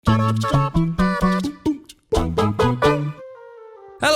Hello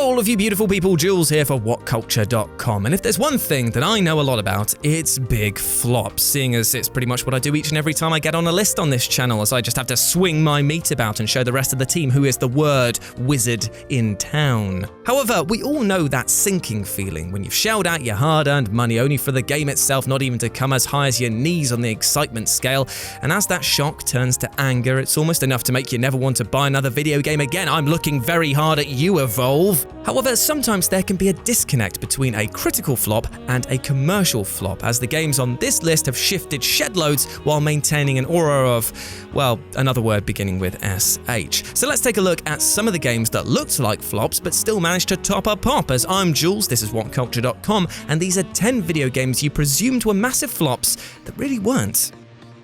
all of you beautiful people, Jules here for WhatCulture.com, and if there's one thing that I know a lot about, it's big flops, seeing as it's pretty much what I do each and every time I get on a list on this channel, as I just have to swing my meat about and show the rest of the team who is the word wizard in town. However, we all know that sinking feeling when you've shelled out your hard-earned money only for the game itself not even to come as high as your knees on the excitement scale, and as that shock turns to anger, it's almost enough to make you never want to buy another video game again. I'm looking very hard at you, Evolve. However, sometimes there can be a disconnect between a critical flop and a commercial flop, as the games on this list have shifted shed loads while maintaining an aura of, well, another word beginning with SH. So let's take a look at some of the games that looked like flops but still managed to top a pop. As I'm Jules, this is WhatCulture.com, and these are 10 video games you presumed were massive flops that really weren't.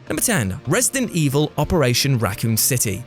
Number 10, Resident Evil Operation Raccoon City.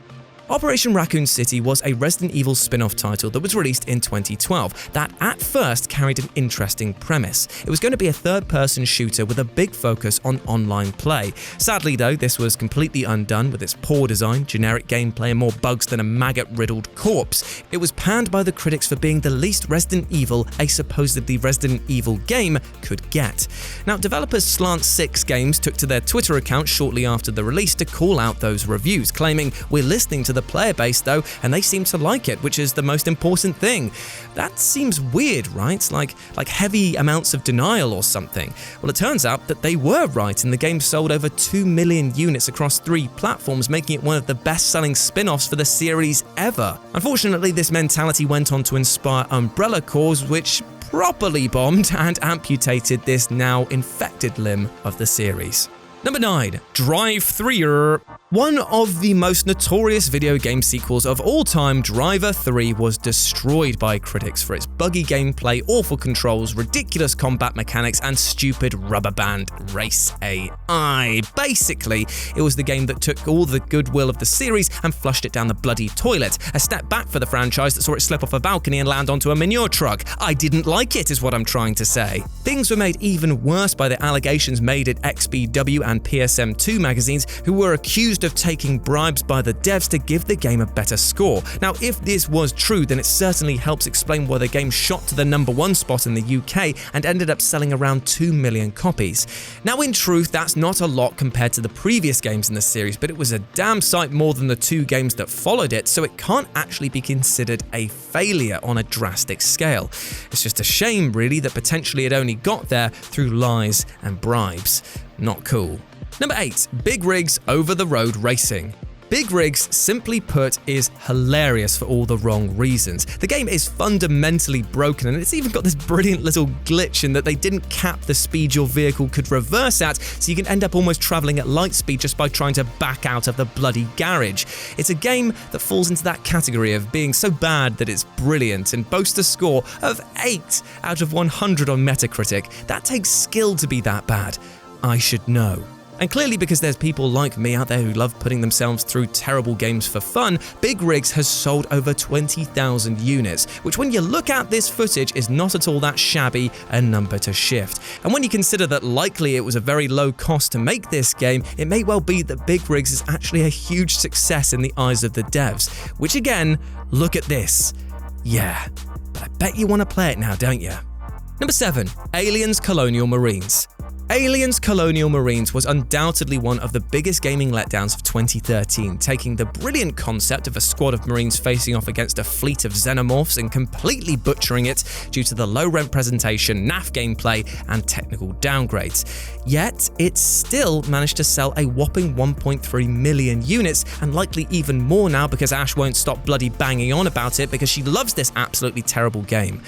Operation Raccoon City was a Resident Evil spin-off title that was released in 2012 that at first carried an interesting premise. It was going to be a third-person shooter with a big focus on online play. Sadly though, this was completely undone with its poor design, generic gameplay and more bugs than a maggot-riddled corpse. It was panned by the critics for being the least Resident Evil a supposedly Resident Evil game could get. Now, developers Slant6 Games took to their Twitter account shortly after the release to call out those reviews, claiming, "We're listening to the player base though, and they seem to like it, which is the most important thing." That seems weird, right? Like heavy amounts of denial or something. Well, it turns out that they were right, and the game sold over 2 million units across 3 platforms, making it one of the best-selling spin-offs for the series ever. Unfortunately, this mentality went on to inspire Umbrella Corps, which properly bombed and amputated this now infected limb of the series. Number 9, Drive 3. One of the most notorious video game sequels of all time, Driver 3 was destroyed by critics for its buggy gameplay, awful controls, ridiculous combat mechanics, and stupid rubber band race AI. Basically, it was the game that took all the goodwill of the series and flushed it down the bloody toilet. A step back for the franchise that saw it slip off a balcony and land onto a manure truck. I didn't like it, is what I'm trying to say. Things were made even worse by the allegations made at XBW and PSM2 magazines, who were accused of taking bribes by the devs to give the game a better score. Now, if this was true, then it certainly helps explain why the game shot to the number 1 spot in the UK and ended up selling around 2 million copies. Now, in truth, that's not a lot compared to the previous games in the series, but it was a damn sight more than the 2 games that followed it, so it can't actually be considered a failure on a drastic scale. It's just a shame, really, that potentially it only got there through lies and bribes. Not cool. Number 8, Big Rigs Over-the-Road Racing. Big Rigs, simply put, is hilarious for all the wrong reasons. The game is fundamentally broken, and it's even got this brilliant little glitch in that they didn't cap the speed your vehicle could reverse at, so you can end up almost traveling at light speed just by trying to back out of the bloody garage. It's a game that falls into that category of being so bad that it's brilliant and boasts a score of 8 out of 100 on Metacritic. That takes skill to be that bad. I should know. And clearly, because there's people like me out there who love putting themselves through terrible games for fun, Big Rigs has sold over 20,000 units, which when you look at this footage is not at all that shabby a number to shift. And when you consider that likely it was a very low cost to make this game, it may well be that Big Rigs is actually a huge success in the eyes of the devs. Which again, look at this. Yeah, but I bet you want to play it now, don't you? Number 7, Aliens Colonial Marines. Aliens Colonial Marines was undoubtedly one of the biggest gaming letdowns of 2013, taking the brilliant concept of a squad of Marines facing off against a fleet of xenomorphs and completely butchering it due to the low-rent presentation, naff gameplay, and technical downgrades. Yet, it still managed to sell a whopping 1.3 million units, and likely even more now because Ash won't stop bloody banging on about it because she loves this absolutely terrible game.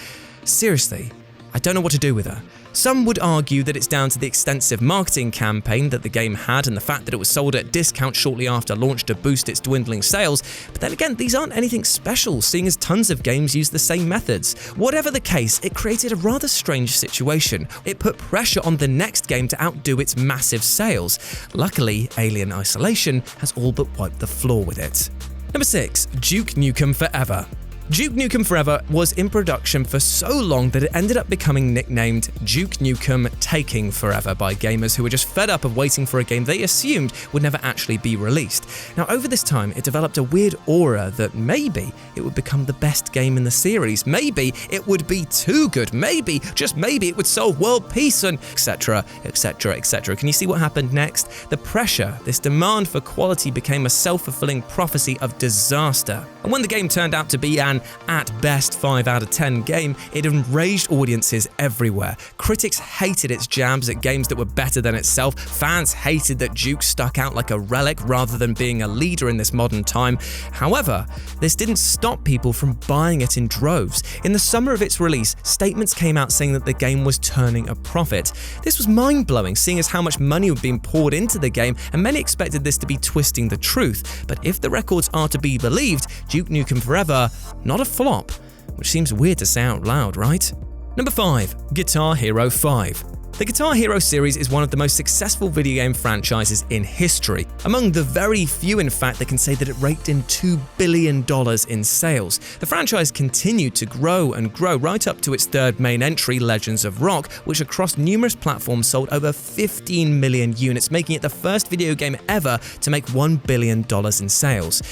Seriously, I don't know what to do with her. Some would argue that it's down to the extensive marketing campaign that the game had and the fact that it was sold at discount shortly after launch to boost its dwindling sales, but then again, these aren't anything special, seeing as tons of games use the same methods. Whatever the case, it created a rather strange situation. It put pressure on the next game to outdo its massive sales. Luckily, Alien Isolation has all but wiped the floor with it. Number 6, Duke Nukem Forever. Duke Nukem Forever was in production for so long that it ended up becoming nicknamed Duke Nukem Taking Forever by gamers who were just fed up of waiting for a game they assumed would never actually be released. Now, over this time, it developed a weird aura that maybe it would become the best game in the series, maybe it would be too good, maybe, just maybe, it would solve world peace and etc, etc, etc. Can you see what happened next? The pressure, this demand for quality became a self-fulfilling prophecy of disaster. And when the game turned out to be an, at best, 5 out of 10 game, it enraged audiences everywhere. Critics hated its jabs at games that were better than itself. Fans hated that Duke stuck out like a relic rather than being a leader in this modern time. However, this didn't stop people from buying it in droves. In the summer of its release, statements came out saying that the game was turning a profit. This was mind-blowing, seeing as how much money had been poured into the game, and many expected this to be twisting the truth. But if the records are to be believed, Duke Nukem Forever, not a flop, which seems weird to say out loud, right? Number 5. Guitar Hero 5. The Guitar Hero series is one of the most successful video game franchises in history. Among the very few, in fact, that can say that it raked in $2 billion in sales. The franchise continued to grow and grow right up to its third main entry, Legends of Rock, which across numerous platforms sold over 15 million units, making it the first video game ever to make $1 billion in sales.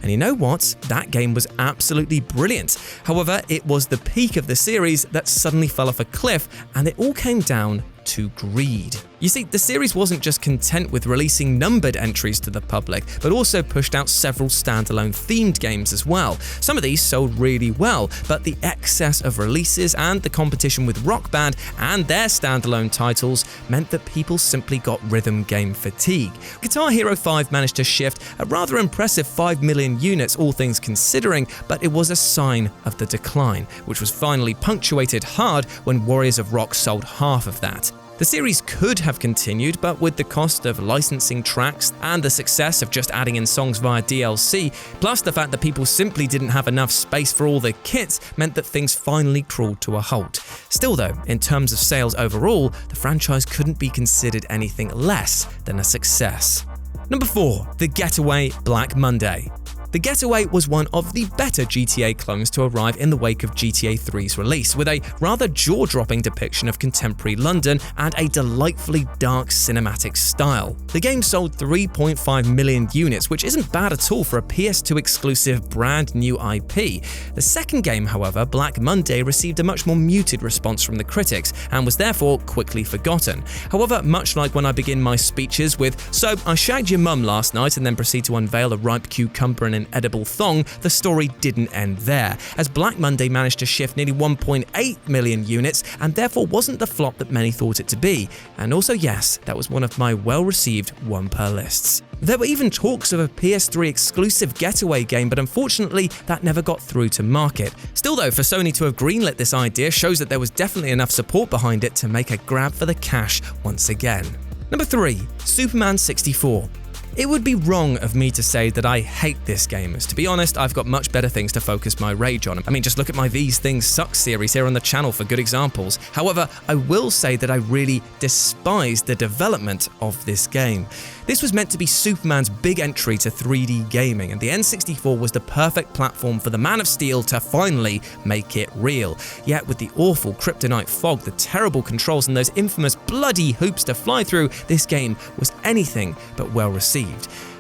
And you know what? That game was absolutely brilliant. However, it was the peak of the series that suddenly fell off a cliff, and it all came down to greed. You see, the series wasn't just content with releasing numbered entries to the public, but also pushed out several standalone themed games as well. Some of these sold really well, but the excess of releases and the competition with Rock Band and their standalone titles meant that people simply got rhythm game fatigue. Guitar Hero 5 managed to shift a rather impressive 5 million units, all things considering, but it was a sign of the decline, which was finally punctuated hard when Warriors of Rock sold half of that. The series could have continued, but with the cost of licensing tracks and the success of just adding in songs via DLC, plus the fact that people simply didn't have enough space for all the kits, meant that things finally crawled to a halt. Still though, in terms of sales overall, the franchise couldn't be considered anything less than a success. Number 4. The Getaway Black Monday. The Getaway was one of the better GTA clones to arrive in the wake of GTA 3's release, with a rather jaw-dropping depiction of contemporary London and a delightfully dark cinematic style. The game sold 3.5 million units, which isn't bad at all for a PS2 exclusive brand new IP. The second game, however, Black Monday, received a much more muted response from the critics and was therefore quickly forgotten. However, much like when I begin my speeches with, "So I shagged your mum last night," and then proceed to unveil a ripe cucumber and an edible thong, the story didn't end there, as Black Monday managed to shift nearly 1.8 million units and therefore wasn't the flop that many thought it to be. And also, yes, that was one of my well-received one-per lists. There were even talks of a PS3 exclusive Getaway game, but unfortunately that never got through to market. Still though, for Sony to have greenlit this idea shows that there was definitely enough support behind it to make a grab for the cash once again. Number 3. Superman 64. It would be wrong of me to say that I hate this game, as to be honest, I've got much better things to focus my rage on. I mean, just look at my These Things Suck series here on the channel for good examples. However, I will say that I really despise the development of this game. This was meant to be Superman's big entry to 3D gaming, and the N64 was the perfect platform for the Man of Steel to finally make it real. Yet with the awful kryptonite fog, the terrible controls, and those infamous bloody hoops to fly through, this game was anything but well received.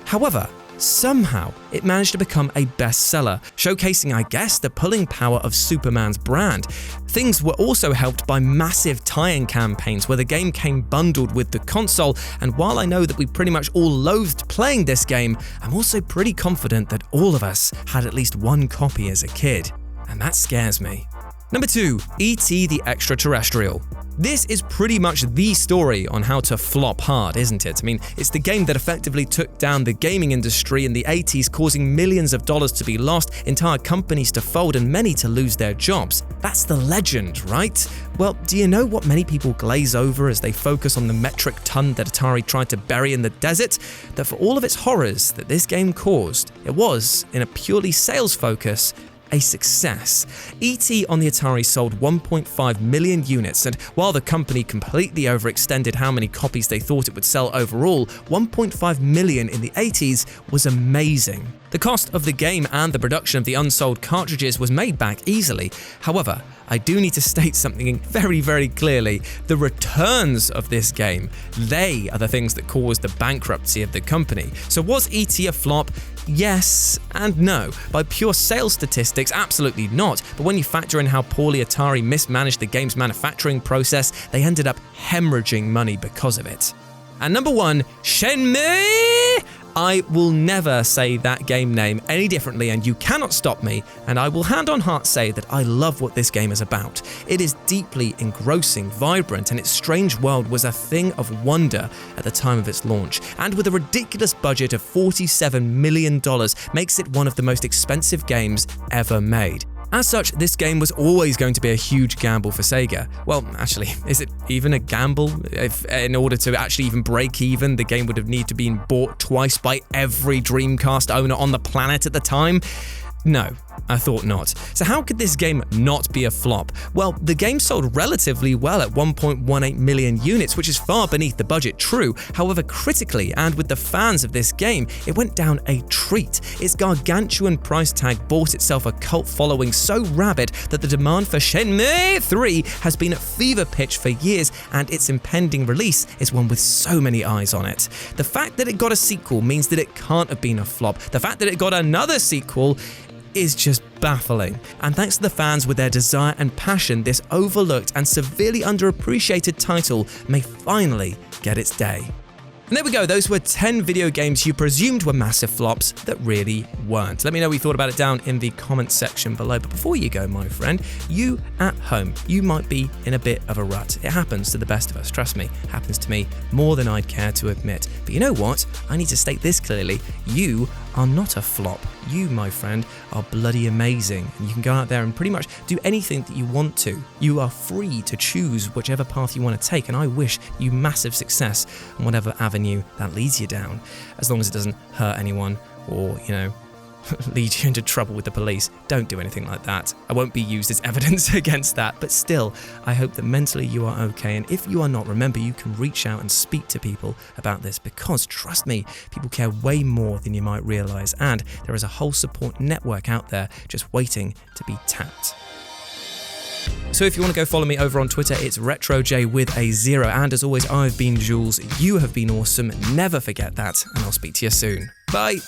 However, somehow it managed to become a bestseller, showcasing, I guess, the pulling power of Superman's brand. Things were also helped by massive tie-in campaigns where the game came bundled with the console, and while I know that we pretty much all loathed playing this game, I'm also pretty confident that all of us had at least one copy as a kid, and that scares me. Number 2. E.T. the Extraterrestrial. This is pretty much the story on how to flop hard, isn't it? I mean, it's the game that effectively took down the gaming industry in the 80s, causing millions of dollars to be lost, entire companies to fold, and many to lose their jobs. That's the legend, right? Well, do you know what many people glaze over as they focus on the metric ton that Atari tried to bury in the desert? That for all of its horrors that this game caused, it was, in a purely sales focus, a success. E.T. on the Atari sold 1.5 million units, and while the company completely overextended how many copies they thought it would sell overall, 1.5 million in the 80s was amazing. The cost of the game and the production of the unsold cartridges was made back easily. However, I do need to state something very, very clearly. The returns of this game, they are the things that caused the bankruptcy of the company. So was E.T. a flop? Yes and no. By pure sales statistics, absolutely not. But when you factor in how poorly Atari mismanaged the game's manufacturing process, they ended up hemorrhaging money because of it. And number 1, SHENMUE! I will never say that game name any differently, and you cannot stop me, and I will hand on heart say that I love what this game is about. It is deeply engrossing, vibrant, and its strange world was a thing of wonder at the time of its launch, and with a ridiculous budget of $47 million, makes it one of the most expensive games ever made. As such, this game was always going to be a huge gamble for Sega. Well, actually, is it even a gamble? If in order to actually even break even, the game would have needed to be bought twice by every Dreamcast owner on the planet at the time? No, I thought not. So how could this game not be a flop? Well, the game sold relatively well at 1.18 million units, which is far beneath the budget, true. However, critically, and with the fans of this game, it went down a treat. Its gargantuan price tag bought itself a cult following so rabid that the demand for SHENMUE 3 has been at fever pitch for years, and its impending release is one with so many eyes on it. The fact that it got a sequel means that it can't have been a flop. The fact that it got another sequel is just baffling. And thanks to the fans with their desire and passion, this overlooked and severely underappreciated title may finally get its day. And there we go, those were 10 video games you presumed were massive flops that really weren't. Let me know what you thought about it down in the comments section below. But before you go, my friend, you at home, you might be in a bit of a rut. It happens to the best of us, trust me. It happens to me more than I'd care to admit. But you know what? I need to state this clearly. You are not a flop. You, my friend, are bloody amazing. And you can go out there and pretty much do anything that you want to. You are free to choose whichever path you want to take, and I wish you massive success on whatever avenue that leads you down, as long as it doesn't hurt anyone or, lead you into trouble with the police. Don't do anything like that. I won't be used as evidence against that, but still, I hope that mentally you are okay, and if you are not, remember you can reach out and speak to people about this, because trust me, people care way more than you might realise, and there is a whole support network out there just waiting to be tapped. So if you want to go follow me over on Twitter, it's RetroJ with a 0, and as always, I've been Jules, you have been awesome, never forget that, and I'll speak to you soon. Bye!